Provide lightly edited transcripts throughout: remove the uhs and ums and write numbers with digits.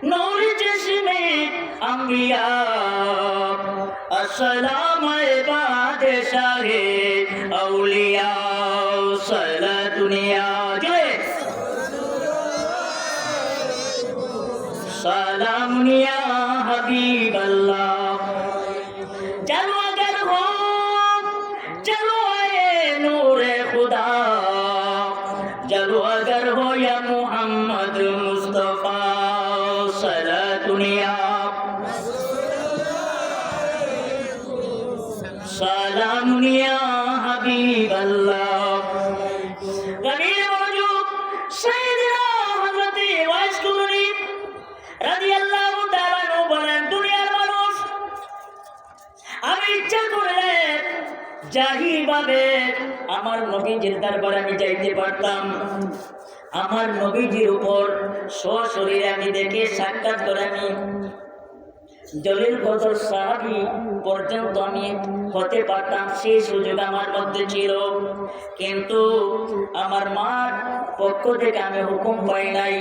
नूर जिस्मे अंबिया अस्सलाम बादशाहे औलिया सला दुनिया जे सलाम या हबीब अल्लाह चलो अगर हो चलो आए नूरे खुदा चलो अगर हो या मोहम्मद मुस्तफा सला दुनिया सलाम या हबीब अल्लाह गरीब मौजूद सैयदना हजरत वाइस कुरनी রাদিয়াল্লাহু তাআলা আনহু বলেন দুনিয়ার মানুষ আমি ইচ্ছা করলে জাহির ভাবে আমার নবীজির দরবারে আমি যাইতে পারতাম আমার নবীজির উপর সশরীরে আমি দেখে সাক্ষাৎ করে আমি জলিল কদর সাহাবী পর্যন্ত আমি হতে পারতাম সেই সুযোগ আমার মধ্যে ছিল কিন্তু আমার মার পক্ষ থেকে আমি হুকুম পাই নাই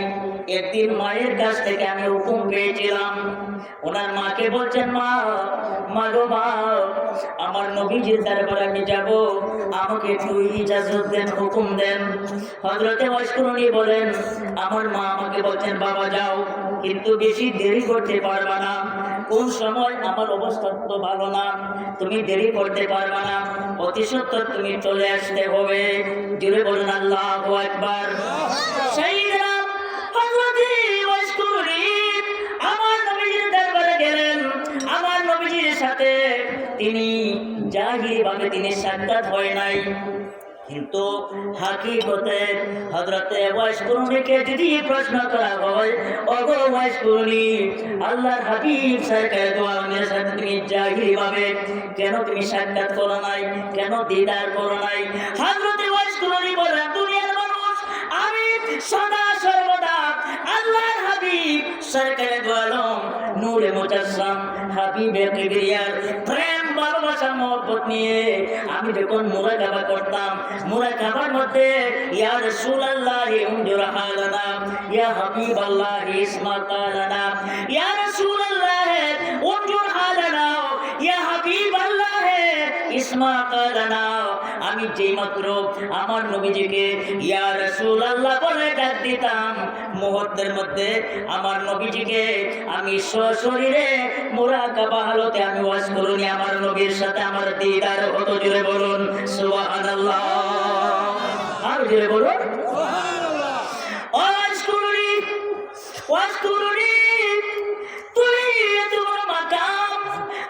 একদিন মায়ের কাছ থেকে আমি হুকুম পেয়েছিলাম ওনার মাকে বলছেন মা গো মা আমার নবীজির দরবারে আমি যাব আমাকে একটু ইজাজত দেন হুকুম দেন হযরতে ওয়াইস কুরনি বলেন আমার মা আমাকে বলছেন বাবা যাও কিন্তু বেশি দেরি করতে পারবা না কোন সময় আমার অবস্থা তো ভালো না তুমি দেরি করতে পারবা না অতি সত্বর তুমি চলে আসতে হবে জুড়ে বলুন আল্লাহু আকবার সাইয়্যিদনা হযরতে ওয়াইস কুরনি আমার নবীজির দরবারে গেলেন আমার নবীজির সাথে তিনি জাহিরভাবে তিনি সাক্ষাৎ হয় নাই কিন্তু হাকিকতে হযরতে ওয়াইস কুরনিকে যদি প্রশ্ন করা হয় ওগো ওয়াইস কুরনি আল্লাহর হাবিব সরকার দো আলমের সাথে তুমি জাহিরভাবে কেন তুমি সাক্ষাৎ করো নাই কেন দিদার করো নাই হযরতে ওয়াইস কুরনি বলেন দুনিয়ার মানুষ আমি সদা সর্বদা আল্লাহর হাবিব সরকার দো আলম নূরে মুজাসসাম হাবিবে কিবরিয়ার প্রেম ভালোবাসা মহব্বত নিয়ে আমি যখন মুরাকাবা করতাম মুরাকাবার মধ্যে ইয়া রাসূলুল্লাহ উনজুর হালানা ইয়া হাবিবাল্লাহ ইসমা কালানা ইয়া রাসূলুল্লাহ উনজুর হালানা ইয়া হাবিবাল্লাহ ইসমা কালানা আমি যেই মাত্র আমার নবীজিকে ইয়া রাসূলুল্লাহ বলে ডাক দিতাম মুহূর্তের মধ্যে আমার নবীজিকে আমি সশরীরে মুরাকাবা হালতে আমি ওয়াজ করুনি আমার নবীর সাথে আমার দিদার হতো জুড়ে বলুন সুবহানাল্লাহ আর জুড়ে বলুন সুবহানাল্লাহ ওয়াজ করুনি তুমি এত বড় মাকাম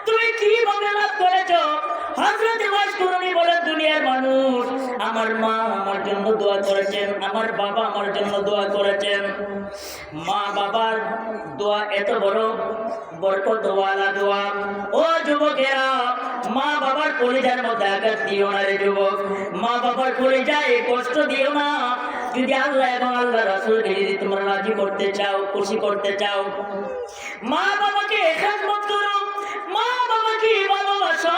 তুমি কিভাবে লাভ করেছো হযরত ওয়াজ করুনি বলেন দুনিয়ার মানুষ আমার মা আমার জন্য দোয়া করেছেন আমার বাবা আমার জন্য দোয়া করেছেন মা বাবার দোয়া এত বড় বরকত ওয়ালা দোয়া ও যুবকেরা মা বাবার কলিজার মধ্যে আঘাত দিও না রে যুবক মা বাবার কলিজায় কষ্ট দিও না যদি আল্লাহ এবং আল্লাহ রাসূলকে যদি তোমরা রাজি করতে চাও খুশি করতে চাও মা বাবাকে খেদমত করো মা বাবাকে ভালোবাসো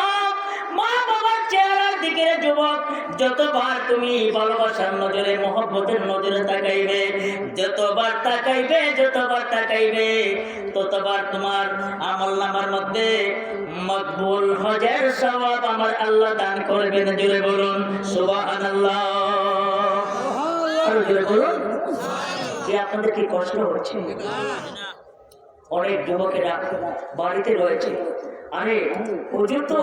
মা বাবার চেহারার দিকে যুবক যতবার তুমি ভালোবাসার নজরে মহব্বতের নজরে তাকাইবে যতবার তাকাইবে ততবার তোমার আমলনামার মধ্যে মকবুল হজের সওয়াব আমার আল্লাহ দান করবেন জুড়ে বলুন সুবহানাল্লাহ আর জুড়ে বলুন কি আপনাদের কি কষ্ট হচ্ছে অনেক যুবকেরা বাড়িতে রয়েছে আরে হুজুর তো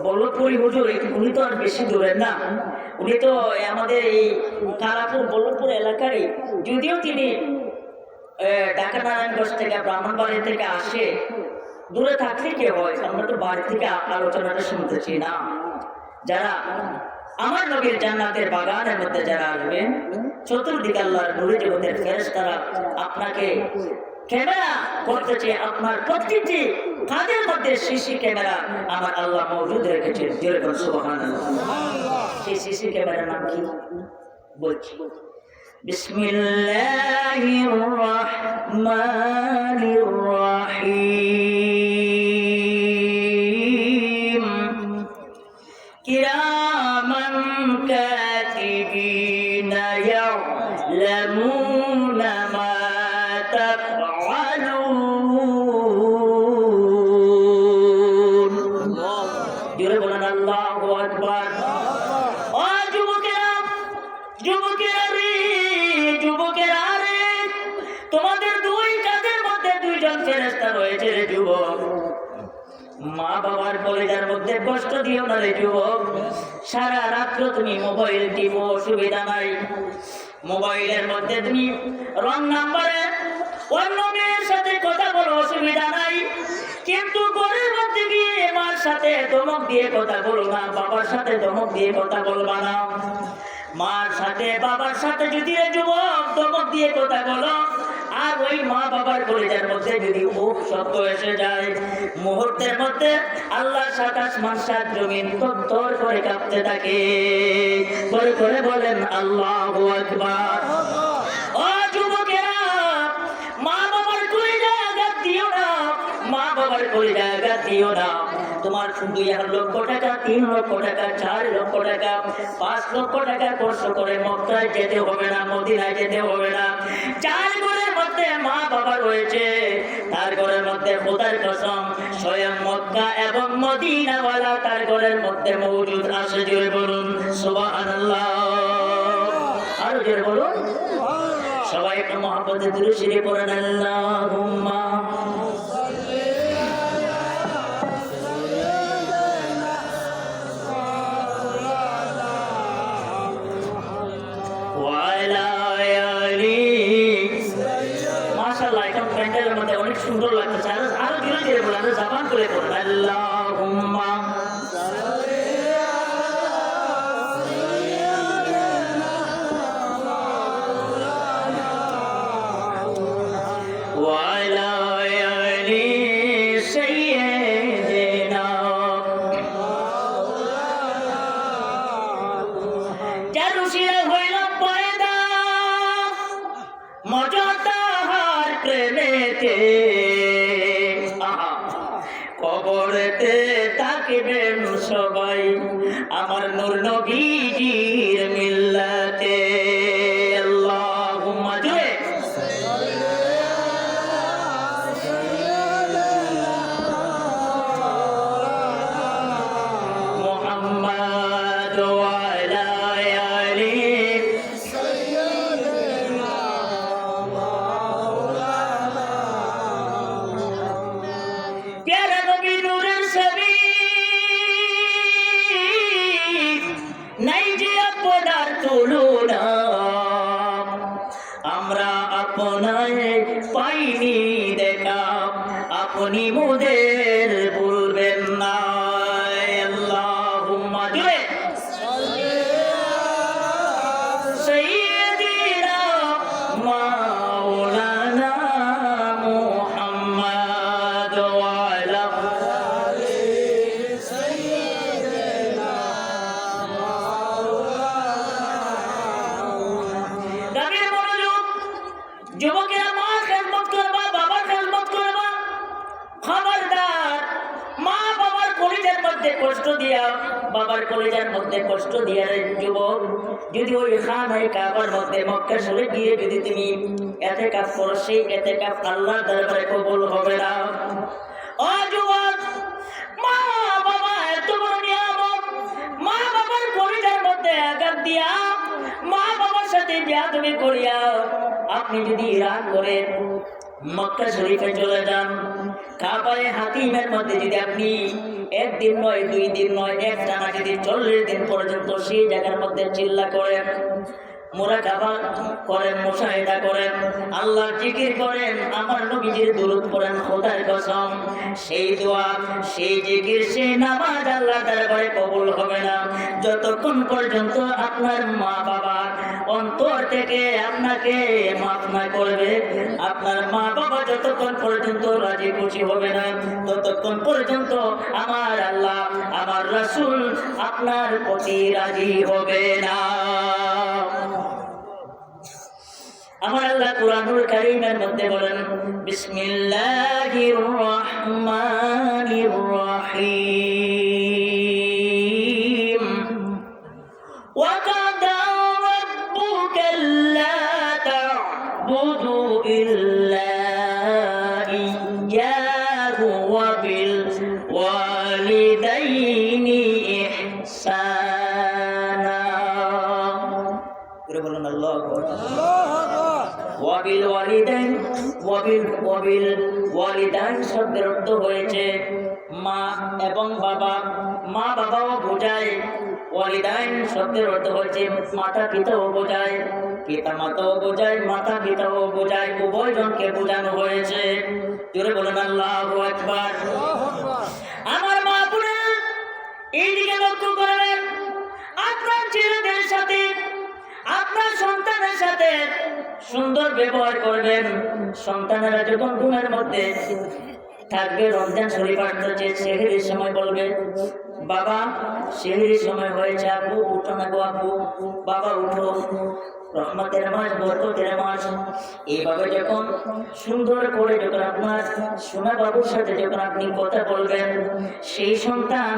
বল্লভপুরি হুজুর উনি তো আর বেশি দূরের না উনি তো আমাদের এই তারাপুর বল্লভপুর এলাকারই যদিও তিনি ঢাকা নারায়ণগঞ্জ থেকে ব্রাহ্মণবাড়ি থেকে আসে দূরে থাকলে কি হয় আমরা তো বাড়ি থেকে আলোচনাটা শুনতেছি না যারা আমার নবীর জান্নাতের বাগানের মধ্যে যারা আসবেন চতুর্দিকে আল্লাহর নূরে জগতের ফেরেশতারা আপনাকে ক্যামেরা করতেছে আপনার প্রতিটি কাঁধের মধ্যে সিসি ক্যামেরা আমার আল্লাহ মওজুদ রেখেছেন যেরকম সুবহানাল্লাহ সেই সিসি ক্যামেরার নাম কি বলছি বিসমিল্লাহির রহমানির রহিম কিরামান কাতিবিনা ইয়ালামুনা মা তাফআলুন হয়েছে রে যুবক, মা বাবার কলিজার মধ্যে কষ্ট দিও না রে যুবক। সারা রাত্র তুমি মোবাইল টিপো, অসুবিধা নাই। মোবাইলের মধ্যে তুমি রং নাম্বারে অন্য মেয়ের সাথে কথা বলো, অসুবিধা নাই। কিন্তু ঘরের মধ্যে গিয়ে মার সাথে ধমক দিয়ে কথা বলো না, বাবার সাথে ধমক দিয়ে কথা বলবা না। মার সাথে বাবার সাথে যদি যুবক ধমক দিয়ে কথা বলো, আর ওই মা বাবার কলিজার মধ্যে যদি মুখ শব্দ এসে যায়, মুহূর্তের মধ্যে আল্লাহ সাত আসমান সাত জমিন থরথর করে কাঁপতে থাকে। করে করে বলেন আল্লাহু আকবার। ও যুবকেরা, মা বাবার কলিজা আঘাত দিও না, মা বাবার কলিজা আঘাত দিও না। তোমার 2 লক্ষ টাকা, 3 লক্ষ টাকা, 4 লক্ষ টাকা, 5 লক্ষ টাকা খরচ করে মক্কায় যেতে হবে না, মদিনায় যেতে হবে না। যার ঘরের মধ্যে মা বাবা রয়েছে, তার ঘরের মধ্যে খোদার কসম স্বয়ং মক্কা এবং মদিনাওয়ালা তার ঘরের মধ্যে মওজুদ আছে। জোরে বলুন সুবহানাল্লাহ। আরো জোরে বলুন। সবাই একটু মহব্বতে দুরূদ শরীফ পড়েন। আল্লাহুম্মা প্যান্ডেলের মধ্যে অনেক সুন্দর লাগতেছে। আরো জোরে জোরে বলেন, জাবান করে বলেন আল্লাহুম্মা ওয়া আলা আলি সাইয়্যিদিনা। যার উসিলা হইল পয়দা মজাদার প্রেমেতে, কবরেতে তাকিবেন সবাই আমার নূর নবীজির মিল্লাতে। আল্লাহুম্মা জোরে মুহাম্মাদ ওয়া আলা আলি প্যারা নবী নূরের ছবি, নাই যে আপনার তুলনা। আমরা আপনায় পাইনি দেখা, আপনি মোদের ভুলবেন না। আল্লাহুম্মা জোরে সাইয়্যিদিনা মাওলানা মুহাম্মদ ওয়া আলা আলি সাইয়্যিদিনা মাওলানা। দাবির মনোযোগ, যুবকেরা মার খেদমত করবা, বাবার খেদমত করবা। খবরদার মা বাবার কলিজার মধ্যে কষ্ট দিয়া, বাবার কলিজার মধ্যে কষ্ট দিয়া যুবক, যদি ওই খানায় কাবার মধ্যে মক্কা শরীফ গিয়ে যদি তুমি ইতিকাফ করো, সেই ইতিকাফ আল্লাহর দরবারে কবুল হবে না। ও যুবক, মা বাবা এত বড় নিয়ামত, মা বাবার কলিজার মধ্যে আঘাত দিয়া, মা বাবার সাথে বেয়াদবি করিয়া আপনি যদি রাগ করেন মক্কা শরীফে চলে যান, কাবায়ে হাতিমের মধ্যে যদি আপনি 1 দিন নয় 2 দিন নয় একটানা যদি 40 দিন পর্যন্ত সেই জায়গার মধ্যে চিল্লা করেন, মুরাকাবা করেন, মুশাহিদা করেন, আল্লাহর জিকির করেন, আমার নবীজির দুরূদ পড়েন, খোদার কসম সেই দোয়া, সেই জিকির, সেই নামাজ আল্লাহর দরবারে কবুল হবে না যতক্ষণ পর্যন্ত আপনার মা বাবা অন্তর থেকে আপনাকে মাফ না করবে। আপনার মা বাবা যতক্ষণ পর্যন্ত রাজি খুশি হবে না, ততক্ষণ পর্যন্ত আমার আল্লাহ, আমার রাসূল আপনার প্রতি রাজি হবে না। আমার আল্লাহ কুরআনুল কারীমের মধ্যে বলেন, বিসমিল্লাহির রহমানির রহিম, ওয়া কাদা রাব্বুকা আল্লা তা'বুদু ইল্লা ইয়্যাহু ওয়া বিল ওয়ালিদাইনি ইহসানা। করে বলুন আল্লাহু আকবার। ওয়াবিল ওয়ালিদাইন ওয়াবিল ওয়ালিদাইন শব্দের অর্থ হয়েছে মা এবং বাবা। মা বাবাও বোঝায়। ওয়ালিদাইন শব্দের অর্থ হয়েছে মাতা পিতাও বোঝায়, পিতা মাতাও বোঝায়, মাতা পিতাও বোঝায়, উভয়জনকে বোঝানো হয়েছে। জোরে বলেন আল্লাহু আকবার। আমার মা বোনেরা এইদিকে লক্ষ্য করবেন, আপনার ছেলেদের সাথে আপনার সন্তানের সাথে সুন্দর ব্যবহার করবেন। সন্তানেরা যখন ঘুমের মধ্যে থাকবে, রমজান শরীফ আসছে, সেহরির সময় বলবে বাবা সেহরির সময় হয়েছে, আপু উঠো না গো আপু, বাবা উঠো, রহমতের মাস, বরকতের মাস। এইভাবে যখন সুন্দর করে যখন আপনার সোনা বাবুর সাথে যখন আপনি কথা বলবেন, সেই সন্তান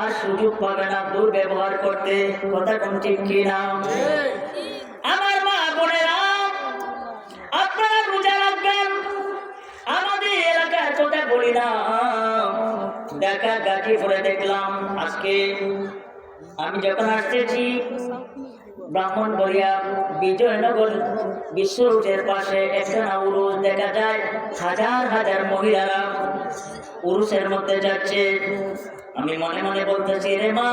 আর সুযোগ পাবে না দুর্ব্যবহার করতে। কথা কোন ঠিক কিনা? আমার মা বোনেরা, আপনারা রোজা রাখবেন। আমাদের এলাকার কথা বলি না, ঢাকা গাজীপুরে দেখলাম আজকে আমি যখন আসতেছি, ব্রাহ্মণবাড়িয়া বিজয়নগর বিশ্ব রোডের পাশে একখানা উরুস দেখা যায়। হাজার হাজার মহিলারা উরুসের মধ্যে যাচ্ছে। আমি মনে মনে বলতেছি, রে মা,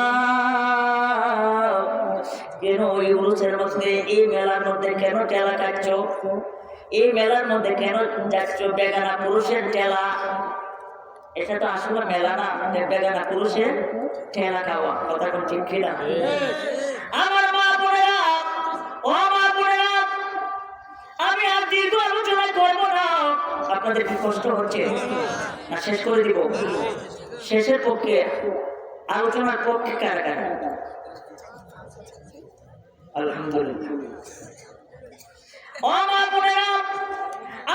কেন ওই উরুসের মধ্যে, এই মেলার মধ্যে কেন ঠেলা খাচ্ছ? এই মেলার মধ্যে কেন যাচ্ছ? বেগানা পুরুষের ঠেলা, এটা তো আসলে মেলা না, বেগানা পুরুষের ঠেলা খাওয়া। কথা কোন ঠিক কিনা? আমার মা বোনেরা, ও মা বোনেরা, আমি আর দীর্ঘ আলোচনা করবো না। আপনাদের কি কষ্ট হচ্ছে না? শেষ করে দিব। শেষের পক্ষে, আলোচনার পক্ষে কারা কারা? আলহামদুলিল্লাহ। ও মা বোনেরা,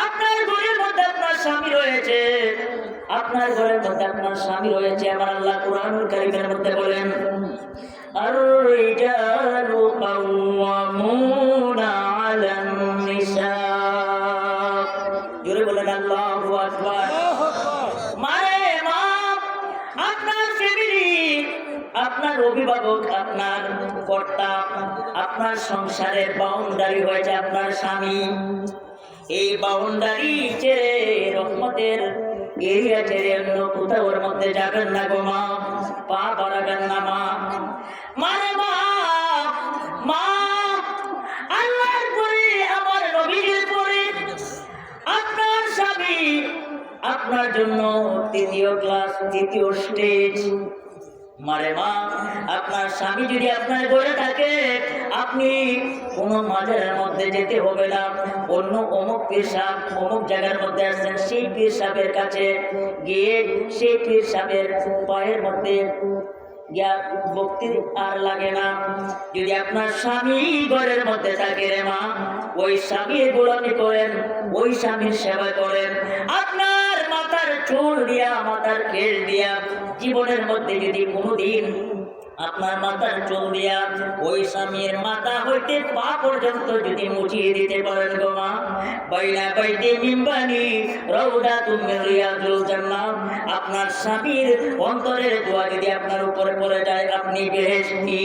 আপনার ঘরের মধ্যে আপনার স্বামী রয়েছে, আপনার ঘরের মধ্যে আপনার স্বামী রয়েছে। আমার আল্লাহ কুরআনুল কারীমের মধ্যে বলেন, আর-রিজালু কাওয়ামুনা আলান নিসা। জোরে বলেন আল্লাহু আকবার। মানে মা, আপনার ফ্যামিলি, আপনার অভিভাবক, আপনার কর্তা, আপনার সংসারের বাউন্ডারি হয়েছে আপনার স্বামী। এই বাউন্ডারি ছেড়ে, রহমতের এরিয়া ছেড়ে অন্য কোথাও ওর মধ্যে যাবেন না গো মা, পা বাড়াবেন না মা। মানে মা, মা আল্লাহর পরে, আমার নবীর পরে আপনার স্বামী আপনার জন্য তৃতীয় ক্লাস, তৃতীয় স্টেজ। মারে মা, আপনার স্বামী যদি আপনার ঘরে থাকে, আপনি কোনো মাজারের মধ্যে যেতে হবে না। অন্য অমুক পীর সাহেব অমুক জায়গার মধ্যে আসছেন, সেই পীর সাহেবের কাছে গিয়ে সেই পীর সাহেবের পায়ের মধ্যে ভক্তি আর লাগে না। যদি আপনার স্বামী ঘরের মধ্যে থাকে রে মা, ওই স্বামীর গোলামি করেন, ওই স্বামীর সেবা করেন। আপনার মাথার চুল দিয়া, মাথার কেশ দিয়া, জীবনের মধ্যে যদি কোনোদিন আপনার মাথার চুল দিয়া ওই স্বামীর মাথা হইতে পা পর্যন্ত যদি মুছিয়ে দিতে পারেন গো মা, বাইনা বাইতে মিম্বানি রাউদাতুম মিন রিয়াদিল জান্নাহ, আপনার স্বামীর অন্তরের দোয়া যদি আপনার উপরে পড়ে যায়, আপনি বেহেশতি।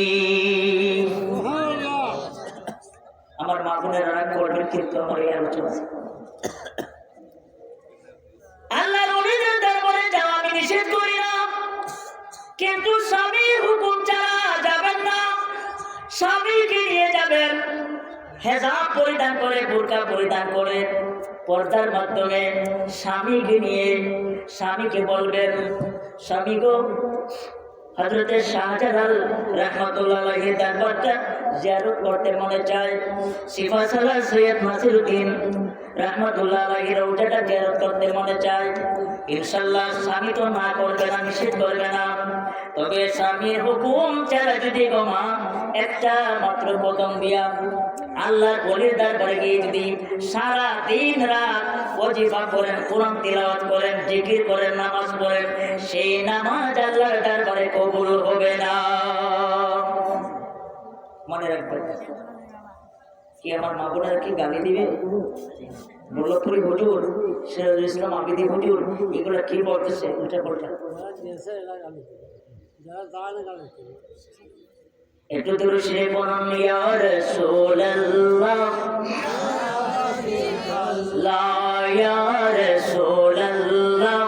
আমার মা বোনেরা রাগ করবেন, কিন্তু আমার এই আলোচনা আল্লাহর ওলিদের দরবারে যাওয়া আমি নিষেধ করি না, কিন্তু স্বামীর হুকুম ছাড়া যাবেন না। স্বামীকে নিয়ে যাবেন, হেজাব পরিধান করে, বোরকা পরিধান করে, পর্দার মাধ্যমে স্বামীকে নিয়ে স্বামীকে বলবেন, স্বামী গো, হযরতে শাহজালাল রাহমাতুল্লাহ আলাইহি দরবারটা জিয়ারত করতে মনে চায়। সিফা সালার সৈয়দ নাসিরউদ্দিন রাহমাতুল্লাহ আলাইহি রওজাটা জিয়ারত করতে মনে চায়। ইনশাআল্লাহ স্বামী তো না করবে না, নিষেধ করবে না। তবে স্বামীর হুকুম ছাড়া যদি গো মা একটা মাত্র কদম দিয়া আল্লাহর ওলির দরবারে গিয়ে যদি সারা দিন রাত ওয়াজিফা করেন, কোরআন তিলাওয়াত করেন, জিকির করেন, নামাজ পড়েন, সেই নামাজ আল্লাহর দরবারে কবুল হবে না। মনে রাখবেন। কি আমার মা বোনেরা কি গালি দিবে? মোল্লাপুরি হুজুর, সিরাজুল ইসলাম আবিদি হুজুর, এগুলা কি বলতেছে উল্টা পাল্টা? একটু দূরে সে বলুন, ইয়া রাসূলুল্লাহ লা ইয়া রাসূলুল্লাহ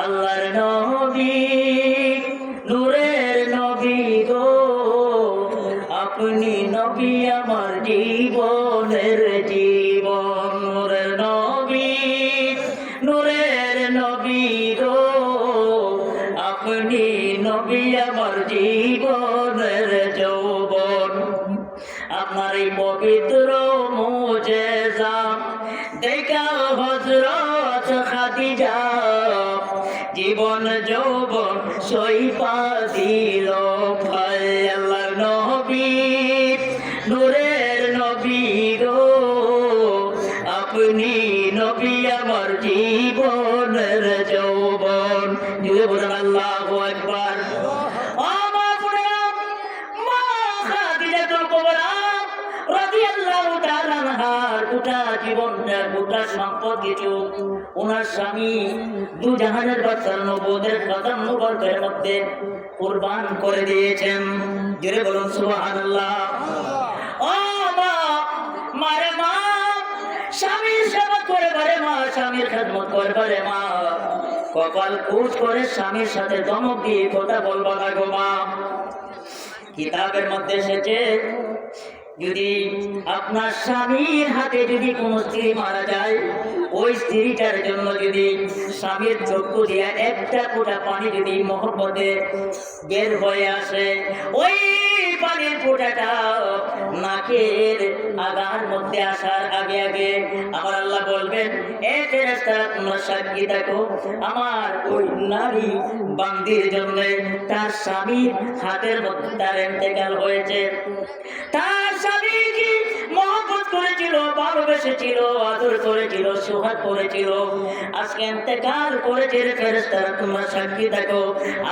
আল্লাহর নবী নূরের নবী গো আপনি নবী আমার জীবনের জীবন নূরের নবী গো আপনি নবী আমার জীবনের যৌবন আপনার এই পবিত্র মুজেজা দেখা হযরত খাদিজা জীবন যৌবন সইপা দিল ভাই আল্লাহর নবী নূরের নবী গো আপনি নবী আমার জীবনের যৌবন জুড়ে বলেন আল্লাহু আকবার গোটা জীবনটা গোটা সম্পদ কিছু ওনার স্বামী দু জাহানের বাচ্চার নবুদের কদম মুবারকের মধ্যে কুরবান করে দিয়েছেন জোরে বলুন সুবহানাল্লাহ ও মা মারে মা স্বামীর সেবা করবারে মা স্বামীর খেদমত করবারে মা কপাল কুচ করে স্বামীর সাথে দমক দিয়ে কথা বলবা না গো মা কিতাবের মধ্যে এসেছে যদি আপনার স্বামীর হাতে যদি কোনো স্ত্রী মারা যায় ওই স্ত্রীটার জন্য যদি স্বামীর চক্ষু দিয়ে একটা ফোঁটা পানি যদি মহব্বতে বের হয়ে আসে ওই পানির ফোঁটাটা নাকের আগার মধ্যে আসার আগে আগে আমার আল্লাহ বলবেন এ ফেরেশতারা তোমরা সাক্ষী থাকো আমার ওই নারী বান্দির জন্য তার স্বামীর হাতের মধ্যে তার ইন্তেকাল হয়েছে তার স্বামী কি মহব্বত করেছিল ভালোবেসেছিল আদর করেছিল সুহাগ করেছিল আজকে ইন্তেকাল করেছে ফেরেশতারা তোমরা সাক্ষী থাকো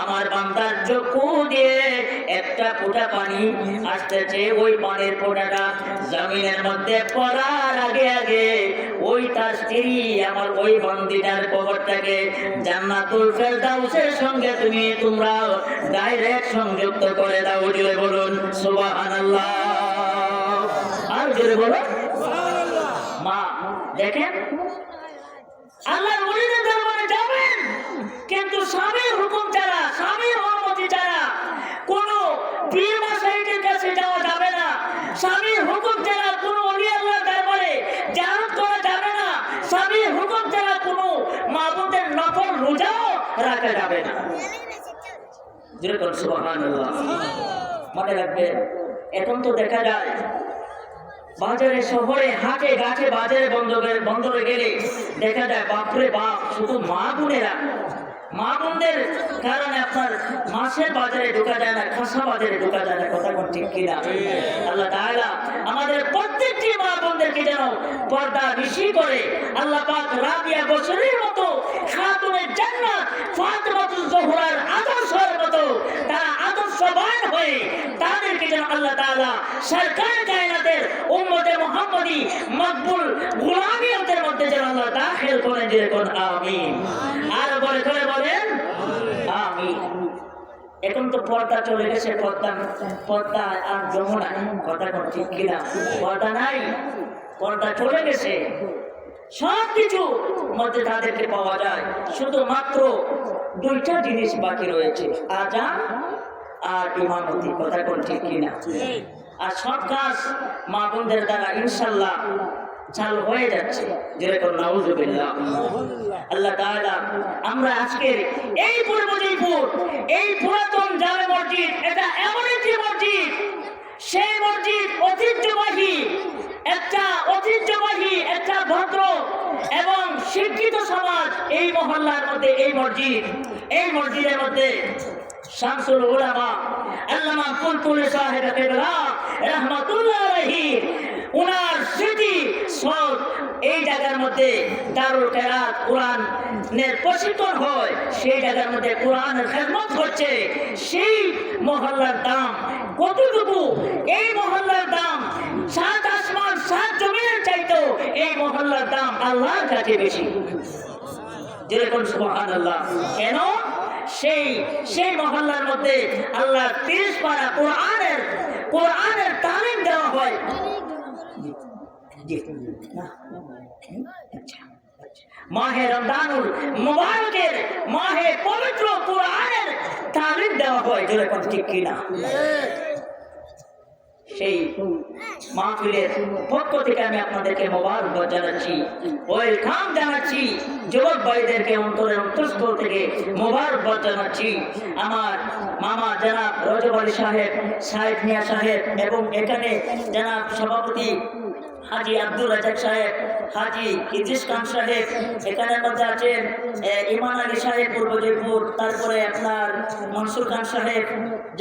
আমার বান্দার চক্ষু দিয়ে একটা ফোঁটা পানি আসতেছে ওই পানির ফোঁটাটা জমিনের মধ্যে পড়ার আগে আগে ওই তার স্ত্রী আমার ওই বান্দিটার কবরটাকে জান্নাতুল ফেরদাউসের সঙ্গে তোমরা ডাইরেক্ট সংযুক্ত করে দাও জোরে বলুন সুবহানাল্লাহ আর জোরে বলুন মা দেখেন আল্লাহর ওলিদের দরবারে যাবেন কিন্তু স্বামীর হুকুম ছাড়া স্বামীর অনুমতি ছাড়া কোনো পীর মাশায়েখের কাছে যাওয়া যাবে না স্বামীর হুকুম ছাড়া কোনো ওলি আল্লাহর দরবারে জিয়ারত করা যাবে না স্বামীর হুকুম ছাড়া কোনো মাবুদের নফল রোজাও রাখা যাবে না যেরকম সুবহানাল্লাহ মনে রাখবেন এখন তো দেখা যায় বাজারে শহরে হাটে ঘাটে বাজারে বন্দরে গেলে দেখা যায় বাপরে বাপ শুধু মা বোনদের কারণে আপনার মাছের বাজারে ঢোকা যায় না খাসা বাজারে ঢোকা যায় না কথা কোন ঠিক কিনা আল্লাহ তাআলা আমাদের প্রত্যেকটি মা বোনদেরকে যেন পর্দা বেশি করে আল্লাহ পাক রাবিয়া বছরের মতো খাতুনে জান্নাত ফাতেমাতুজ জোহরার আদর্শের মতো তারা আদর্শবান হয়ে তাদেরকে যেন আল্লাহ তাআলা সরকার কায়নাতের উম্মতে মুহাম্মদী মকবুল গোলামিয়তের মধ্যে যেন আল্লাহ দাখিল করেন যেরকম আমিন আর বলে বলেন আমিন এখন তো পর্দা চলে গেছে পর্দা আর যমুনা কথা কোন ঠিক কিনা পর্দা নাই পর্দা চলে গেছে সবকিছু মধ্যে তাদেরকে পাওয়া যায় শুধুমাত্র দুইটা জিনিস বাকি রয়েছে আযান আর ইমামতি কথা কোন ঠিক কিনা আর সব কাজ মা বোনদের দ্বারা ইনশাআল্লাহ চালু হয়ে যাচ্ছে যেরকম নাউজুবিল্লাহ আল্লাহ তাআলা আমরা আজকের এই পূর্ব জয়পুর এই পুরাতন জামে মসজিদ এটা এমন একটি মসজিদ সেই মসজিদ ঐতিহ্যবাহী একটা ভদ্র এবং শিক্ষিত সমাজ এই মহল্লার মধ্যে এই মসজিদের মধ্যে শামসুল উলামা আল্লামা কুলতুলি সাহেব কিবলা রাহমাতুল্লাহ আলাইহি উনার স্মৃতি সব এই জায়গার মধ্যে দারুল কিরাত কোরআনের প্রশিক্ষণ হয় সেই জায়গার মধ্যে কোরআনের খেদমত হচ্ছে সেই মহল্লার দাম কতটুকু এই মহল্লার দাম সাত আসমান সাত জমিনের চাইতো এই মহল্লার দাম আল্লাহর কাছে বেশি যেরকম সুবহানাল্লাহ কেন সেই মহল্লার মধ্যে আল্লাহ 30 পারা কোরআনের তালিম দেওয়া হয় না আচ্ছা মাহে রমজানুল মুবারকের মাহে পবিত্র কুরআনের তালিম দেওয়া হয় জোরে কোন ঠিক কিনা সেই মাহফিলের পক্ষ থেকে আমি আপনাদেরকে মোবারকবাদ জানাচ্ছি ওয়েলকাম জানাচ্ছি যুবক ভাইদেরকে অন্তরের অন্তঃস্থল থেকে মোবারকবাদ জানাচ্ছি আমার মামা জনাব রজব আলী সাহেব সাহেব মিয়া সাহেব এবং এখানে জনাব সভাপতি হাজি আব্দুল রাজাক সাহেব হাজি ইদ্রিস খান সাহেব এখানের মধ্যে আছেন ইমান আলী সাহেব পূর্ব জয়পুর তারপরে আপনার মনসুর খান সাহেব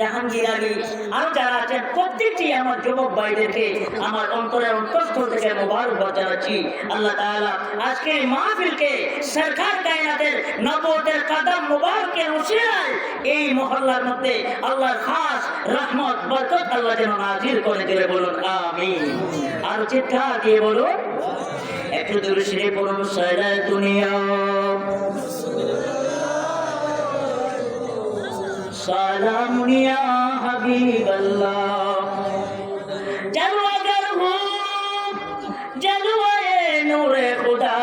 জাহাঙ্গীর আলী আরো যারা আছেন প্রত্যেকটি আমার যুবক ভাইদেরকে আমার অন্তরের অন্তঃস্থল থেকে মোবারকবাদ জানাচ্ছি আল্লাহ তাআলা আজকে এই মাহফিলকে সরকার কায়নাতের নবুয়তের কদম মুবারকের উসিলায় এই মহল্লার মধ্যে আল্লাহর খাস রহমত বরকত আল্লাহ যেন নাজিল করে দিলে বলুন আমিন আর চিৎকার দিয়ে বলুন একটু দূরে সরে পড়ুন সারা দুনিয়া سلام یا حبیب اللہ جلوہ گر ہو جلوہ نور خدا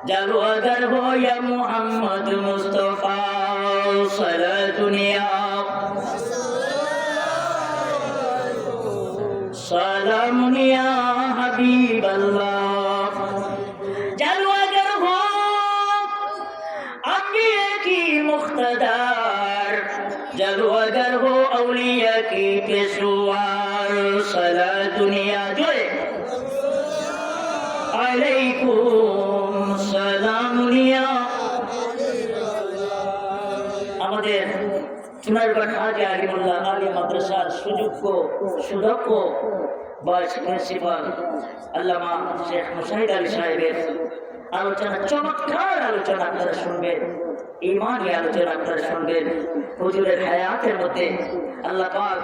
جلوہ گر ہو یا محمد مصطفیٰ سارا دنیا سلام یا حبیب اللہ جلوہ گر ہو انبیاء کی مقتدار جلوہ گر ہو اولیاء کی پیشوار سارا دنیا جوڑے علیکم سلام یا আমাদের চুনারগঞ্জ হাজি আলিমুল্লাহ আলী মাদ্রাসার সুযোগ্য সুদক্ষ ভাইস প্রিন্সিপাল আল্লামা শেখ মুশাহিদ আলী সাহেবের আলোচনা চমৎকার আলোচনা আপনারা শুনবেন ঈমানী আলোচনা আপনারা শুনবেন হুজুরের হায়াতের মধ্যে আল্লাহ পাক